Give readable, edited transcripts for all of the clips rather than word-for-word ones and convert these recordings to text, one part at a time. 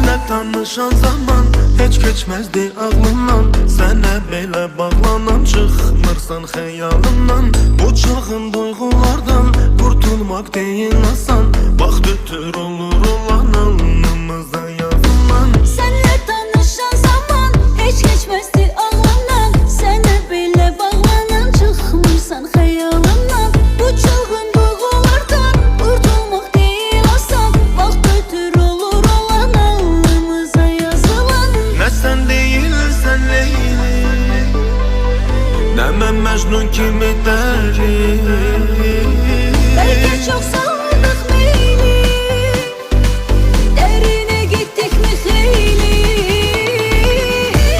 Senle tanışan zaman hiç geçmezdi ağlımdan. Sənə belə bağlanan çıxmırsan xəyalımdan. Bu çılğın duyğulardan qurtulmaq deyil asan. Vaxt ötür olur olan alnımıza yazılan. Senle tanışan zaman hiç geçmezdi ağlımdan. Sənə belə bağlanan çıxmırsan xəyalımdan. Bu çılğın duyğulardan qurtulmaq deyil asan. Vaxt ötür olur olan alnımıza yazılan. Nə sən deyilsən Leyli, nə mən Məcnun kimi dəli. Belki çok saldık meyli, derine gittik mi xeyli.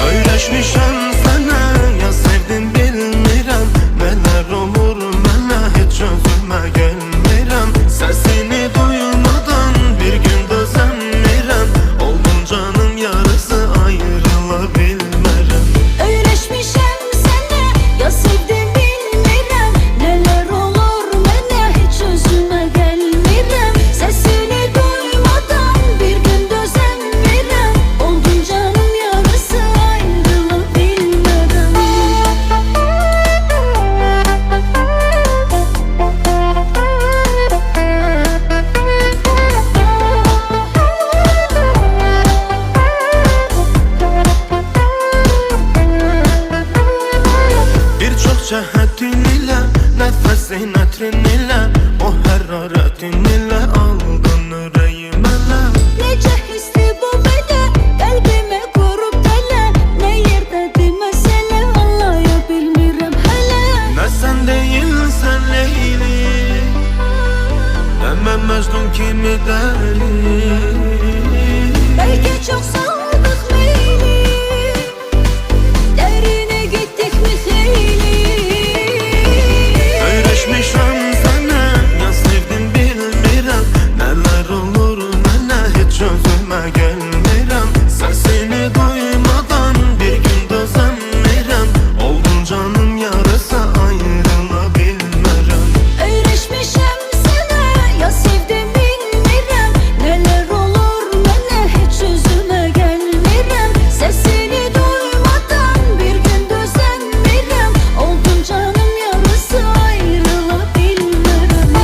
Öyrəşmişəm sənə, ya sevdim bilmirəm. Nələr olur mənə, heç özümə gəlmirəm. Səsini duymadan bir gün dözəmirəm. Oldun canım yarısı, ayrıla bilmərəm. Öyrəşmişəm sənə, ya sevdim bilmirəm. Neler olur mənə, heç özümə gəlmirəm. Səsini duymadan bir gün dözəmirəm. Oldun canım yarısı, ayrıla bilmərəm. Bir çox cəhətin ilə, nəfəsin ətrin ilə, o hərarətin ilə aldın ürəyim ələ. Necə hisli bu bədən, qəlbimə qurub dələ. Nə yerdədir məsələ, anlaya bilmirəm hələ. Nə sən deyilsən Leyli, nə mən Məcnun kimi dəli. Belki çok saldık meyli, derine gittik mi xeyli. Öyrəşmişəm sənə, ya sevdim bilmirəm. Nələr olur mənə, heç özümə gəlmirəm. Səsini duymadan bir gün dözəmirəm. Oldun canım yarısı, ayrıla bilmərəm. Öyrəşmişəm sənə, ya sevdim bilmirəm. Neler olur mənə, heç özümə gəlmirəm. Səsini duymadan bir gün dözəmirəm. Oldun canım yarısı, ayrıla bilmərəm.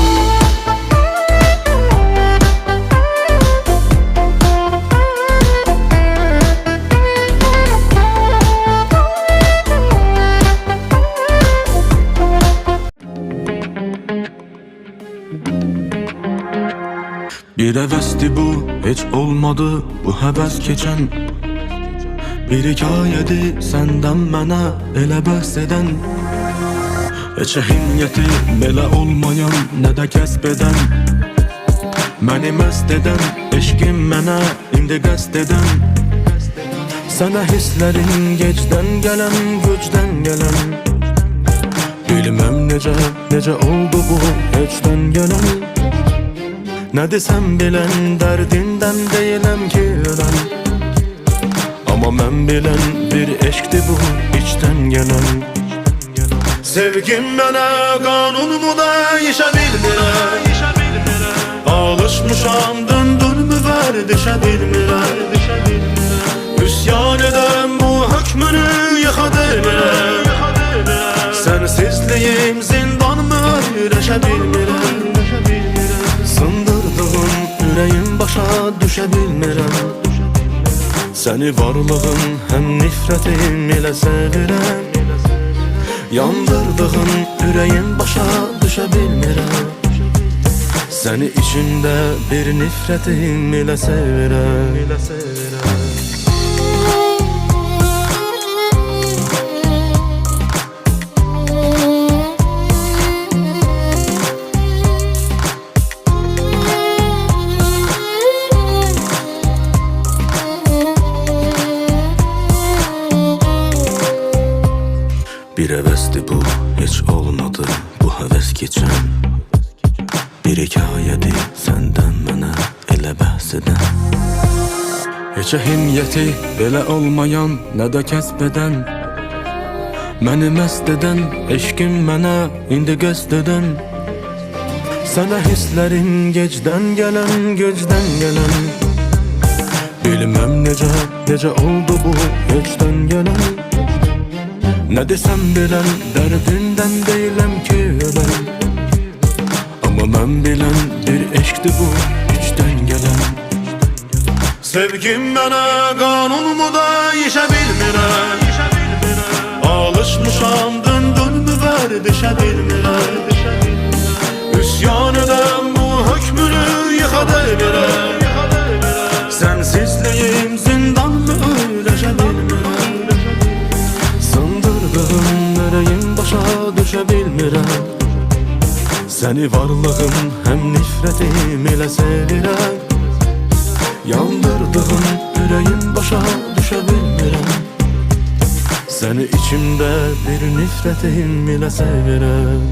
Bir həvəsdi bu, heç olmadı bu həvəs keçən. Bir hekayədir səndən mənə elə bəhs edən. Heç əhəmiyyəti belə olmayan, nə də kəsb edən. Məni məst edən, eşqim mənə indi qəsd edən. Sənə hisslərin gecdən gələn, gücdən gələn. Bilməm necə oldu bu heçdən gələn. Nə desəm bilən, dərdindən deyiləm ki ölən. Amma mən bilən bir eşqdir bu içdən gələn. Sevgim mənə qanunmu dəyişə bilmirəm. Alışmışam döndürmü vərdişə bilmirəm. Üsyan edən bu hökmünü yıxa bilmirəm. Sənsizliyim zindanmı öyrəşə bilmirəm. Sındırdığım ürəyim başa düşə bilmirəm. Səni varlığın həm nifrətim ilə sevirəm. Yandırdığın ürəyim başa düşə bilmirəm. Səni içində bir nifrətim ilə sevirəm. Bir həvəsdi bu, heç olmadı bu həvəs keçən. Bir hekayədir səndən mənə elə bəhs edən. Heç əhəmiyyəti belə olmayan, nə də kəsb edən. Məni məst edən, eşqim mənə indi qəsd edən. Sənə hisslərin gecdən gələn, gözdən gələn. Bilmem necə oldu bu heçdən gələn. Nə desəm bilən, dərdindən deyiləm ki öləm. Amma mən bilən bir eşqdir bu içdən gələn. Sevgim mənə qanunumu da işə bilmirəm. Alışmışam döndürmü vərdişə bilmirəm. Üsyan edəm bu hökmünü yıxa bilmirəm. Sensizliyim zindanmı öləşə bilmirəm. Sındırdığım yüreğim başa düşə bilmirəm. Səni varlığım həm nifrətim ilə sevirəm. Yandırdığım yüreğim başa düşə bilmirəm. Səni içimdə bir nifrətim ilə sevirəm.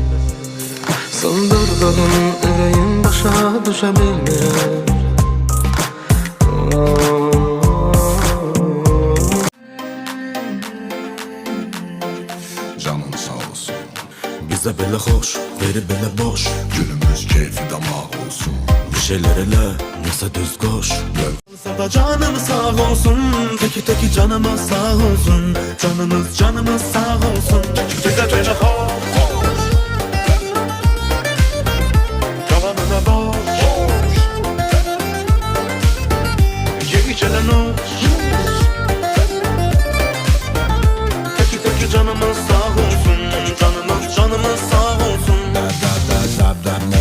Sındırdığım yüreğim başa düşə bilmirəm. Canın sağ olsun. Bizə belə xoş, veri belə boş. Günümüz keyfi damaq olsun. Bir şeyler elə, nəsə düz qoş. Da canım sağ olsun, teki canımız sağ olsun. Canımız sağ olsun. Bize böyle hoş, kalanına boş. Yeni gelen hoş. Teki canımız sağ olsun. Canımız sağ olsun.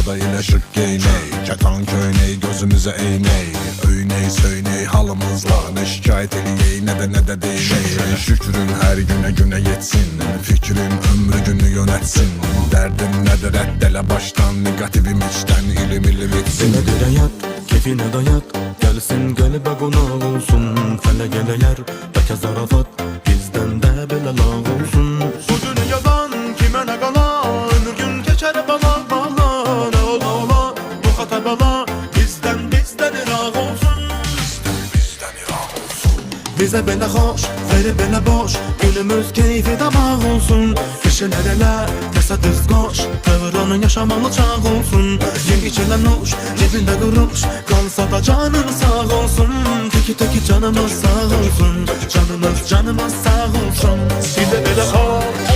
Moda ile şık giyney. Ketan köyney gözümüze eğney. Öyney söyney halımızla. Ne şikayet eleyey ne de değney. Şükrün her güne yetsin. Fikrin ömrü günü yönetsin. Derdim nedir reddele baştan. Negatifim içten ilim bitsin. Sənə dirə yat, keyfinə dayat. Gəlsin qəlbə qonaq olsun. Fələ gələ yer, bəlkə zarafat. Bizdən də belə lağ olsun. Bu dünyadan kime ne kalan? Ömür gün geçer bala bala. Ne ola bu hata bala. Bizden irak olsun. Bize belə xoş, veri belə boş. Günümüz keyfi damaq olsun. Kişilər elə, nəsə düz qoş. Dövranın yaşamalı çağ olsun. Yeni içilən nuş, cebində quruş. Qalsa da canım sağ olsun. Teki canımız sağ olsun. Canımız sağ olsun. Bize belə xoş,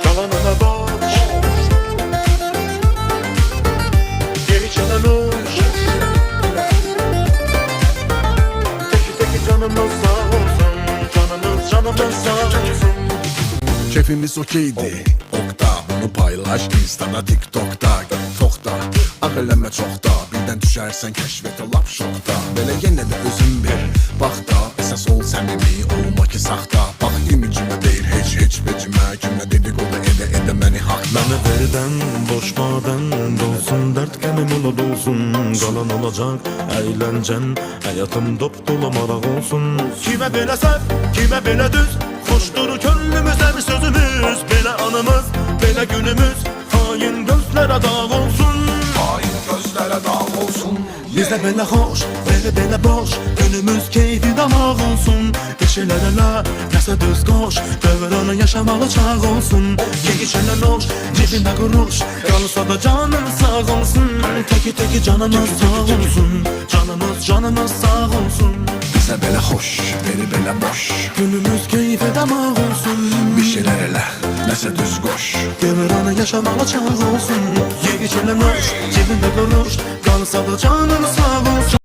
kalanına boş. Yeni içilən nuş, canımız sağ olsun. Canımız sağ olsun. Keyfimiz okeydi. Okta bunu paylaş Insta'da TikTok'ta. Tokta ağırlama çokta. Birden düşersen keşfete lap şokta. Böyle yine de özün bir bak da. Esas ol səmimi olma ki saxta. Bak imicime değil hiç becime. Kimle dedikodu ede məni haqla. Mənə verdən, boş madən dolsun. Dərd qəmim ola dolsun. Qalan olacaq əyləncən. Həyatım dop dolu maraq olsun. Kime belə səhv, kime belə düz. Xoşdur könlümüz hem sözümüz. Belə anımız, belə günümüz. Hain gözlərə dağ olsun. Hain gözlere dağ olsun. Bizə belə xoş, belə boş. Günümüz keyfi damaq olsun. Kişilər elə, nəsə düz qoş. Dövranı yaşamalı çağ olsun. Yegişənə noş, cebində quruş. Qalsa da canım sağ olsun. Teki canımız sağ olsun. Canımız sağ olsun. Bize böyle hoş, beri böyle boş. Günümüz keyfi damaq olsun. Bir şeyler ele, nəsə düz qoş. Dövranı yaşamalı çağ olsun. Yegişənə noş, cebində quruş. Qalsa da canım sağ olsun.